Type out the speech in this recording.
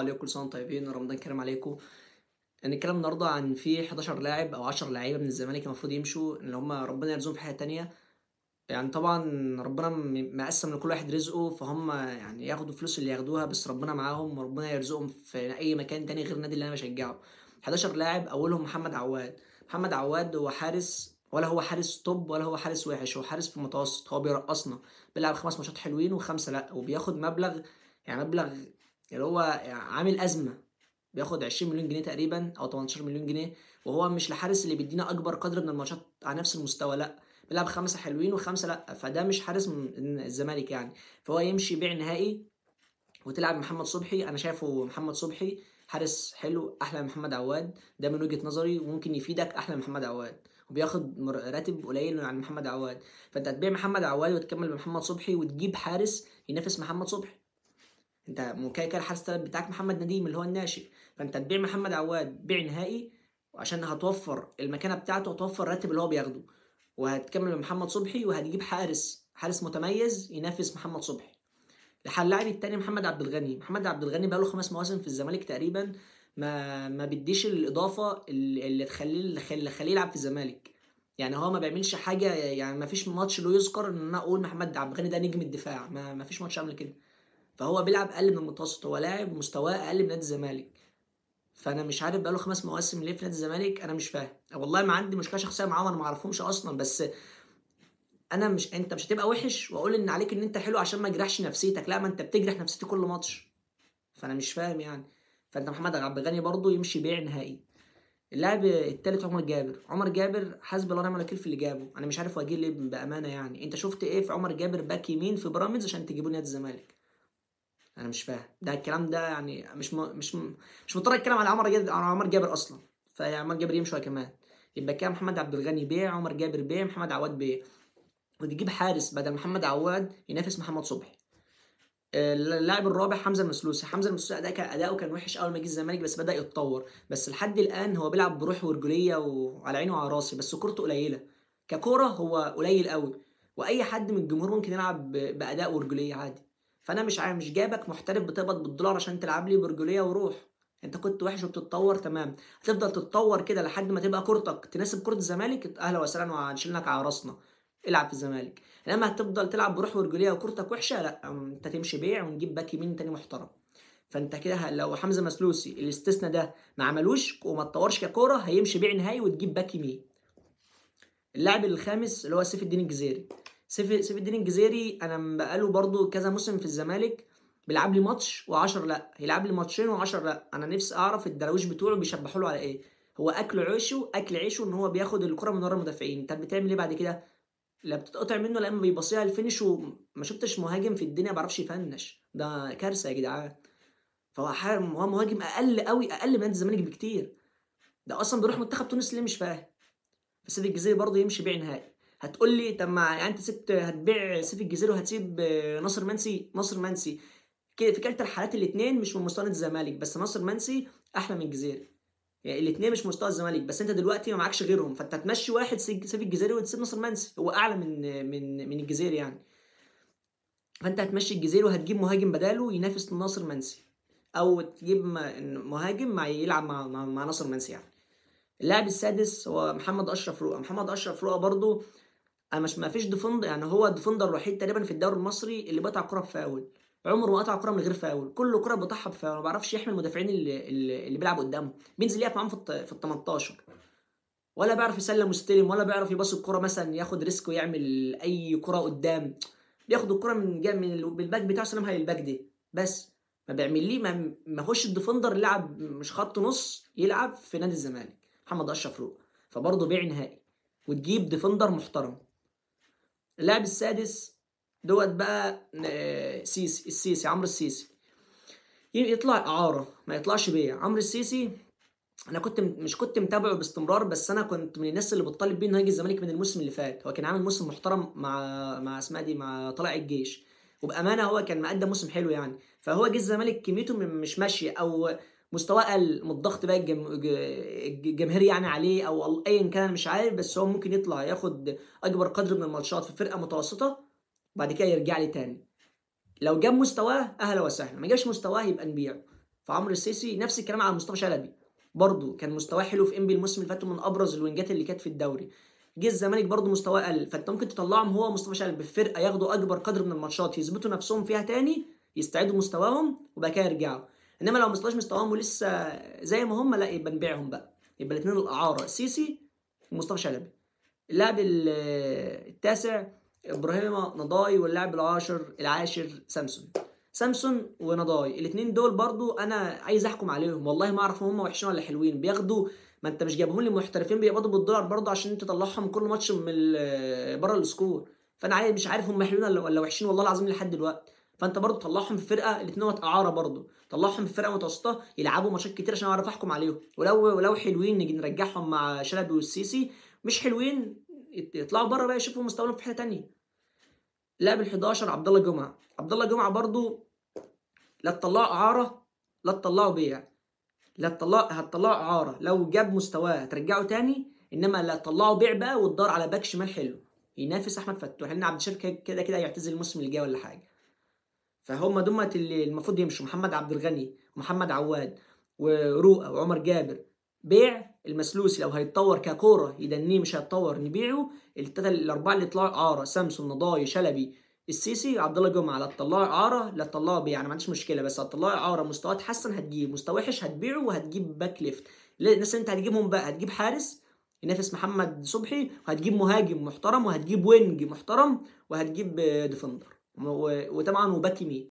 السلام عليكم، كل سنه وانتم طيبين، رمضان كريم عليكم. هنتكلم النهارده عن في 11 لاعب او 10 لعيبه من الزمالك المفروض يمشوا، اللي هم ربنا يرزقهم في حياه تانية. يعني طبعا ربنا مقسم لكل واحد رزقه، فهم يعني ياخدوا فلوس اللي ياخدوها، بس ربنا معاهم وربنا يرزقهم في اي مكان تاني غير النادي اللي انا بشجعه. 11 لاعب اولهم محمد عواد. محمد عواد هو حارس، ولا هو حارس توب ولا هو حارس وحش، هو حارس في المتوسط، هو بيرقصنا. بيلعب 5 ماتشات حلوين وخمسه لا، وبياخد مبلغ، يعني مبلغ اللي هو عامل ازمه. بياخد 20 مليون جنيه تقريبا او 18 مليون جنيه، وهو مش الحارس اللي بيدينا اكبر قدر من الماتشات على نفس المستوى، لا، بيلعب 5 حلوين وخمسه لا، فده مش حارس من الزمالك يعني. فهو يمشي بيع نهائي وتلعب محمد صبحي. انا شايفه محمد صبحي حارس حلو احلى من محمد عواد، ده من وجهة نظري، وممكن يفيدك احلى من محمد عواد، وبياخد راتب قليل عن محمد عواد. فانت هتبيع محمد عواد وتكمل بمحمد صبحي وتجيب حارس ينافس محمد صبحي. انت كده كده الحارس التالت بتاعك محمد نديم اللي هو الناشئ، فانت تبيع محمد عواد بيع نهائي عشان هتوفر المكانه بتاعته، هتوفر الراتب اللي هو بياخده، وهتكمل بمحمد صبحي وهتجيب حارس متميز ينافس محمد صبحي. اللاعب التاني محمد عبد الغني. محمد عبد الغني بقاله 5 مواسم في الزمالك تقريبا، ما بيديش الاضافه اللي تخليه يلعب في الزمالك. يعني هو ما بيعملش حاجه، يعني ما فيش ماتش له يذكر ان انا اقول محمد عبد الغني ده نجم الدفاع، ما فيش ماتش عامل كده. فهو بيلعب اقل من المتوسط، هو لاعب مستواه اقل من نادي الزمالك. فانا مش عارف بقاله 5 مواسم ليه في نادي الزمالك، انا مش فاهم والله. ما عندي مشكله شخصيه معاه، انا ما اعرفهمش اصلا، بس انت مش هتبقى وحش واقول ان عليك ان انت حلو عشان ما اجرحش نفسيتك، لا، ما انت بتجرح نفسيتي كل ماتش. فانا مش فاهم يعني. فانت محمد عبد الغني برضه يمشي بيع نهائي. اللاعب التالت عمر جابر. عمر جابر حسبي الله ونعم الوكيل في اللي جابه، انا مش عارف هو جه ليه بامانه. يعني انت شفت ايه في عمر جابر باك يمين في بيراميدز عشان تجيبوا نادي الزمالك؟ انا مش فاهم ده الكلام ده، يعني مش مضطر اتكلم على عمر جابر اصلا. فعمر جابر يمشي كمان. يبقى كده محمد عبد الغني بيع، عمر جابر بيع، محمد عواد بيع، وتجيب حارس بدل محمد عواد ينافس محمد صبحي. اللاعب الرابع حمزه المسلوسي. حمزه المسلوسي اداؤه كان وحش اول ما جه الزمالك، بس بدا يتطور، بس لحد الان هو بيلعب بروح ورجوليه وعلى عيني وعلى راسي، بس كورته قليله. ككوره هو قليل قوي، واي حد من الجمهور ممكن يلعب باداء ورجوليه عادي. فانا مش عارف، مش جايبك محترف بتقبض بالدولار عشان تلعب لي برجوليه وروح. انت كنت وحش وبتتطور، تمام، هتفضل تتطور كده لحد ما تبقى كورتك تناسب كره الزمالك، اهلا وسهلا وهنشيل لك على راسنا، العب في الزمالك. انما هتفضل تلعب بروح ورجوليه وكورتك وحشه، لا، انت تمشي بيع ونجيب باك يمين تاني محترم. فانت كده لو حمزه مسلوسي الاستثناء ده ما عملوش وما اتطورش ككوره، هيمشي بيع نهائي وتجيب باك يمين. اللاعب الخامس اللي هو سيف الدين الجزيري. سيف الدين الجزيري انا بقاله برضو كذا موسم في الزمالك، بيلعب لي ماتش و10 لا، يلعب لي ماتشين و10 لا. انا نفسي اعرف الدراويش بتوعه بيشبحوا له على ايه. هو اكل عيشه ان هو بياخد الكره من ورا المدافعين. انت بتعمل ايه بعد كده؟ لا بتتقطع منه، لا اما بيبصيها الفينش، وما شفتش مهاجم في الدنيا ما بيعرفش يفنش، ده كارثه يا جدعان. هو مهاجم اقل قوي، اقل من نادي الزمالك بكتير. ده اصلا بيروح منتخب تونس ليه مش فاهم. سيف الجزيري برضه يمشي بيع نهائي. هتقول لي طب ما يعني انت هتبيع سيف الجزيري وهتسيب ناصر منسي. ناصر منسي في كلتا الحالات الاثنين مش من مستوى نادي الزمالك، بس ناصر منسي احلى من الجزيري. يعني الاثنين مش مستوى الزمالك، بس انت دلوقتي ما معكش غيرهم، فانت هتمشي واحد سيف الجزيري وتسيب ناصر منسي، هو اعلى من الجزيري يعني. فانت هتمشي الجزيري وهتجيب مهاجم بداله ينافس ناصر منسي، او تجيب مهاجم يلعب مع ناصر منسي يعني. اللاعب السادس هو محمد اشرف رؤى. محمد اشرف رؤى برضو انا مش، ما فيش ديفندر، يعني هو الديفندر الوحيد تقريبا في الدوري المصري اللي بيقطع كرة بفاول. عمره ما قطع كرة من غير فاول، كل كرة بيقطعها بفاول، ما بيعرفش يحمي المدافعين اللي بيلعب قدامه، بينزل يقف معاهم في ال 18، ولا بيعرف يسلم ويستلم، ولا بيعرف يباص الكرة مثلا ياخد ريسك ويعمل اي كرة قدام. بياخد الكرة من الباك بتاعه سلامها للباك دي بس. ما بيعمل ليه، ما هوش الديفندر اللي لعب مش خط نص يلعب في نادي الزمالك محمد اشرف روق. فبرضه بيع نهائي وتجيب ديفندر محترم. اللاعب السادس دوت بقى السيسي، عمرو السيسي. يطلع اعاره ما يطلعش بيع. عمرو السيسي انا مش كنت متابعه باستمرار، بس انا كنت من الناس اللي بتطالب بيه انه يجي الزمالك من الموسم اللي فات. هو كان عامل موسم محترم مع اسمها دي، مع طلائع الجيش، وبامانه هو كان مقدم موسم حلو يعني. فهو جه الزمالك كميته مش ماشيه، او مستواه قل من الضغط بقى الجماهيري يعني عليه، او ايا كان مش عارف، بس هو ممكن يطلع ياخد اكبر قدر من الماتشات في فرقه متوسطه، وبعد كده يرجع لي تاني. لو جاب مستواه اهلا وسهلا، ما جاش مستواه يبقى نبيعه. فعمرو السيسي نفس الكلام على مصطفى شلبي، برضه كان مستواه حلو في انبي الموسم اللي فات، من ابرز الوينجات اللي كانت في الدوري. جه الزمالك برضه مستواه قل، فانت ممكن تطلعهم هو ومصطفى شلبي في فرقه ياخدوا اكبر قدر من الماتشات، يثبتوا نفسهم فيها تاني، يستعيدوا مستواهم وبعد كده يرجعوا. انما لو مستواش مستواهم ولسه زي ما هم، لا يبقى نبيعهم بقى. يبقى الاثنين الاعاره السيسي ومصطفى شلبي. اللاعب التاسع ابراهيم نضاي، واللاعب العاشر سامسون ونضاي. الاثنين دول برضو انا عايز احكم عليهم، والله ما اعرف هم وحشين ولا حلوين. بياخدوا، ما انت مش جايبهم لي محترفين بيقبضوا بالدولار برضو عشان تطلعهم كل ماتش من بره السكور. فانا عايز، مش عارف هم حلوين ولا وحشين والله العظيم لحد دلوقتي. فانت برضو طلعهم في فرقه، الاثنين اعاره برضو، طلعهم في فرقه متوسطه يلعبوا ماتشات كتير عشان اعرف احكم عليهم. ولو حلوين نيجي نرجعهم مع شلبي والسيسي، مش حلوين يطلعوا بره بقى يشوفوا مستواهم في حته ثانيه. لاعب ال 11 عبد الله جمعه برضو، لا تطلعوا اعاره لا تطلعوا بيع. لا هتطلعوا اعاره لو جاب مستواه هترجعه تاني، انما لا تطلعوا بيع بقى وتدور على باك شمال حلو ينافس احمد فتوح، لان عبد الشافي كده كده هيعتزل الموسم اللي جاي ولا حاجه. فهم دمت اللي المفروض يمشوا: محمد عبد الغني ومحمد عواد ورؤى وعمر جابر. بيع المسلوسي لو هيتطور ككوره يدنيه، مش هيتطور نبيعه. الاربعه اللي طلعوا اعاره: سامسون، نضاي، شلبي، السيسي، عبد الله جمعه. لا تطلعوا اعاره لا تطلعوا بيع، انا ما عنديش مشكله، بس هتطلعوا اعاره مستواه اتحسن هتجيب، مستوى وحش هتبيعه، وهتجيب باك ليفت. الناس اللي انت هتجيبهم بقى، هتجيب حارس ينافس محمد صبحي، وهتجيب مهاجم محترم، وهتجيب وينج محترم، وهتجيب ديفندر، وطبعا وباك يمين.